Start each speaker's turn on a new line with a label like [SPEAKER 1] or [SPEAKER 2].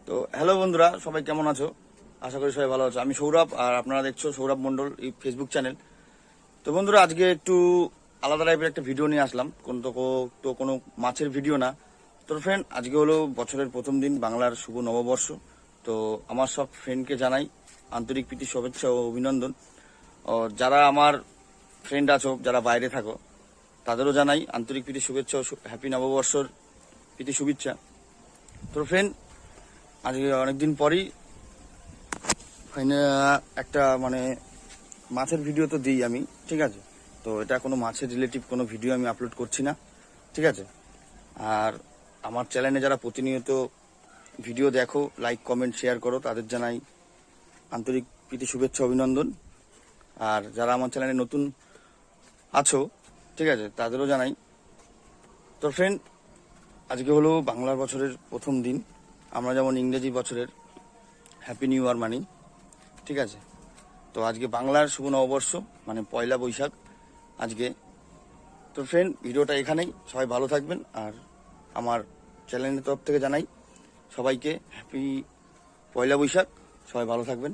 [SPEAKER 1] তো হ্যালো বন্ধুরা, সবাই কেমন আছো? আশা করি সবাই ভালো আছো। আমি সৌরভ, আর আপনারা দেখছো সৌরভ মণ্ডল এই ফেসবুক চ্যানেল। তো বন্ধুরা, আজকে একটু আলাদা টাইপের একটা ভিডিও নিয়ে আসলাম। তো কোনো মাছের ভিডিও না। তো ফ্রেন্ড, আজকে হলো বছরের প্রথম দিন, বাংলার শুভ নববর্ষ। তো আমার সব ফ্রেন্ডকে জানাই আন্তরিক প্রীতি, শুভেচ্ছা ও অভিনন্দন। ও যারা আমার ফ্রেন্ড আছো, যারা বাইরে থাকো, তাদেরও জানাই আন্তরিক প্রীতি, শুভেচ্ছা ও হ্যাপি নববর্ষর প্রীতি শুভেচ্ছা। তো ফ্রেন্ড, আজকে অনেকদিন পরই একটা মাছের ভিডিও তো দিই আমি, ঠিক আছে। তো এটা কোনো মাছের রিলেটিভ কোনো ভিডিও আমি আপলোড করছি না, ঠিক আছে। আর আমার চ্যানেলে যারা প্রতিনিয়ত ভিডিও দেখো, লাইক কমেন্ট শেয়ার করো, তাদের জানাই আন্তরিক প্রীতি শুভেচ্ছা অভিনন্দন। আর যারা আমার চ্যানেলে নতুন আছো, ঠিক আছে, তাদেরও জানাই। তো ফ্রেন্ড, আজকে হলো বাংলার বছরের প্রথম দিন। আমরা যেমন ইংরেজি বছরের হ্যাপি নিউ ইয়ার মানি, ঠিক আছে। তো আজকে বাংলার শুভ নববর্ষ, মানে পয়লা বৈশাখ আজকে। তো ফ্রেন্ড, ভিডিওটা এখানেই। সবাই ভালো থাকবেন। আর আমার চ্যানেলের তরফ থেকে জানাই সবাইকে হ্যাপি পয়লা বৈশাখ। সবাই ভালো থাকবেন।